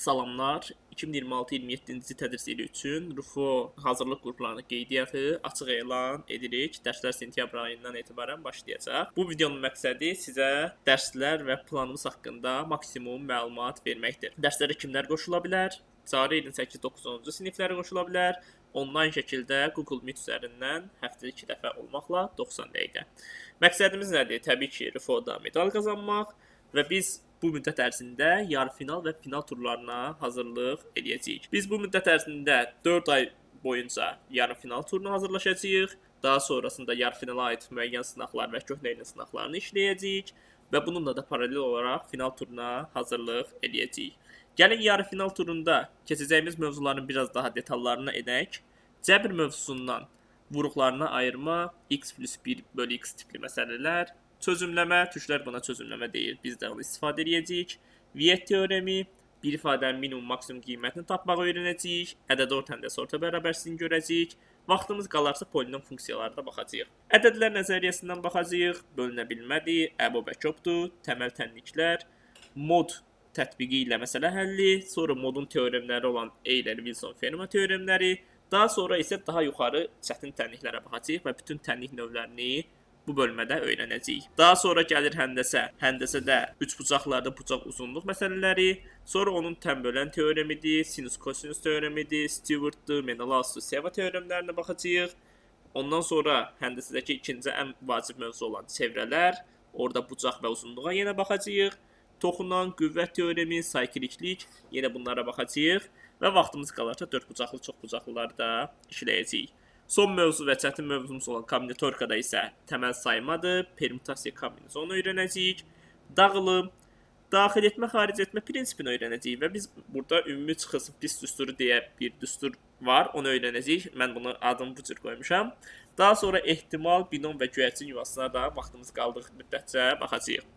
Salamlar. 2026-27-ci tədris ili üçün RUFO hazırlıq qruplarının qeydiyyatı açıq elan edirik. Dərslər sentyabr ayından etibarən başlayacaq. Bu videonun məqsədi sizə dərslər və planımız haqqında maksimum məlumat verməkdir. Dərslərə kimlər qoşula bilər? Cari ilin 8-9-cu sinifləri qoşula bilər. Onlayn şəkildə Google Meet üzərindən həftədə 2 dəfə olmaqla 90 dəqiqə. Məqsədimiz nədir? Təbii ki, RUFO-da medal qazanmaq və biz bu müddət ərzində yarı final və final turlarına hazırlıq edəcəyik. Biz bu müddət ərzində 4 ay boyunca yarı final turuna hazırlaşacağıq. Daha sonrasında yarı finala aid müəyyən sınaqlar və köhnə sınaqlarını işləyəcəyik və bununla da paralel olaraq final turuna hazırlıq edəcəyik. Gəlin yarı final turunda keçəcəyimiz mövzuların biraz daha detallarına enək. Cəbr mövzusundan vuruqlarına ayırma, x+1/x tipli məsələlər, çözümləmə, türklər buna çözümləmə deyir, biz də onu istifadə edəcəyik. Viet teoremi, bir ifadənin minimum maksimum qiymətini tapmağı öyrənəcəyik. Ədəd ortəndəsi orta bərabərsizliyini görəcəyik. Vaxtımız qalarsa polinom funksiyalarına baxacağıq. Ədədlər nəzəriyyəsindən baxacağıq. Bölünə bilmədir, əbo və köpdür, təməl tənliklər, mod tətbiqi ilə məsələ həlli, sonra modun teoremləri olan Euler-Wilson-Fermat teoremləri, daha sonra isə daha yuxarı çətin tənliklərə baxacağıq və bütün tənlik növlərini bu bölmədə öyrənəcəyik. Daha sonra gəlir həndəsə. Həndəsədə üçbucaqlarda bucaq uzunluq məsələləri, sonra onun tən bölən teoremidir, sinus-kosinus teoremidir, Stewart'dır, Menelaus'dur, Seva teoremlərinə baxacağıq. Ondan sonra həndəsədəki ikinci ən vacib mövzu olan çevrələr, orada bucaq və uzunluğa yenə baxacağıq. Toxunan, qüvvət teoremi, saykliklik, yenə bunlara baxacağıq və vaxtımız qalarsa 4 bucaqlı, çox bucaqlıları da işləyəcəyik. Son mövzu və çətin mövzumuz olan kombinatorikada isə təməl saymadır, permutasiya kombinizonu öyrənəcəyik, dağılım, daxil etmə, xaric etmə prinsipini öyrənəcəyik və biz burada ümumi çıxıs pis düsturu deyə bir düstur var, onu öyrənəcəyik. Mən bunu adını bu cür qoymuşam. Daha sonra ehtimal, binom və göyərçin yuvasına da vaxtımız qaldığı müddətcə baxacağıq.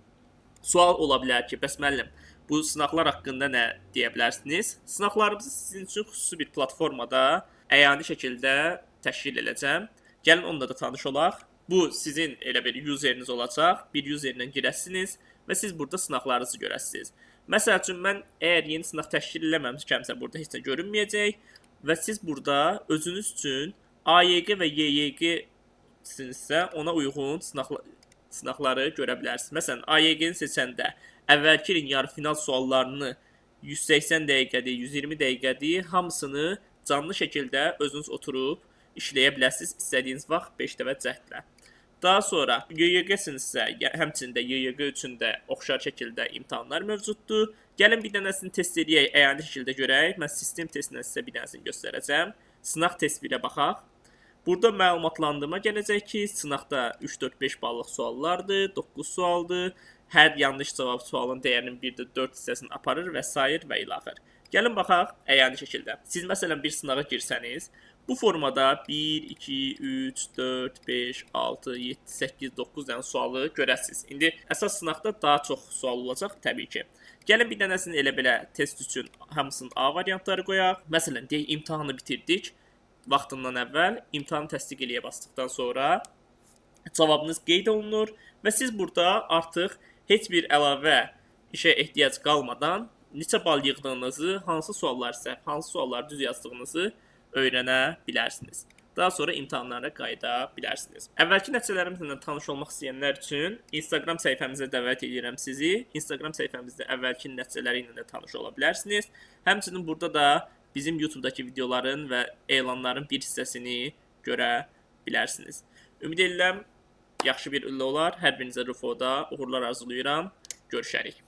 Sual ola bilər ki, bəs müəllim, bu sınaqlar haqqında nə deyə bilərsiniz? Sınaqlarımızı sizin üçün xüsusi bir platformada əyani şəkildə təşkil edəcəm. Gəlin onunla da tanış olaq. Bu sizin elə bir useriniz olacaq. Bir userlə girəsiniz və siz burada sınaqlarınızı görəsiniz. Məsəl üçün mən əgər yeni sınaq təşkil eləməmişəmsə burada heç nə görünməyəcək və siz burada özünüz üçün AYQ və YYQ-sinizsə ona uyğun sınaqları görə bilərsiniz. Məsələn, AYQ-ni seçəndə əvvəlki ilin yarı final suallarını 180 dəqiqədir, 120 dəqiqədir, hamısını canlı şəkildə özünüz oturub işləyə bilərsiniz istədiyiniz vaxt 5 dəfə cəhdlə. Daha sonra YYQ-sinizsə, həmçində YYQ üçün də oxşar şəkildə imtahanlar mövcuddur. Gəlin bir dənəsini test edək, əyani şəkildə görək. Mən sistem testindən sizə bir dənəsini göstərəcəm. Sınaq test 1-ə baxaq. Burada məlumatlandırma gələcək ki, sınaqda 3-4-5 ballıq suallardır, 9 sualdır. Hər yanlış cavab sualın dəyərinin 1/4 hissəsini aparır və s. və ilaxır. Gəlin baxaq əyani şəkildə. Siz məsələn bir sınağa girsəniz, bu formada 1, 2, 3, 4, 5, 6, 7, 8, 9 dənə sualı görəsiniz. İndi əsas sınaqda daha çox sual olacaq təbii ki. Gəlin bir dənəsini elə belə test üçün hamısının A variantları qoyaq. Məsələn, deyək imtahanı bitirdik. Vaxtından əvvəl imtahanı təsdiq eləyə basdıqdan sonra cavabınız qeyd olunur və siz burada artıq heç bir əlavə işə ehtiyac qalmadan neçə bal yığdığınızı, hansı suallar səhv, hansı sualları düz yazdığınızı öyrənə bilərsiniz. Daha sonra imtahanlara qayıda bilərsiniz. Əvvəlki nəticələrimizlə tanış olmaq istəyənlər üçün Instagram səhifəmizə dəvət edirəm sizi. Instagram səhifəmizdə əvvəlki nəticələri ilə də tanış ola bilərsiniz. Həmçinin burada da bizim YouTube-dakı videoların və elanların bir hissəsini görə bilərsiniz. Ümid edirəm, yaxşı bir illə olar. Hər birinizə RUFO-da uğurlar arzulayıram. Görüşərik.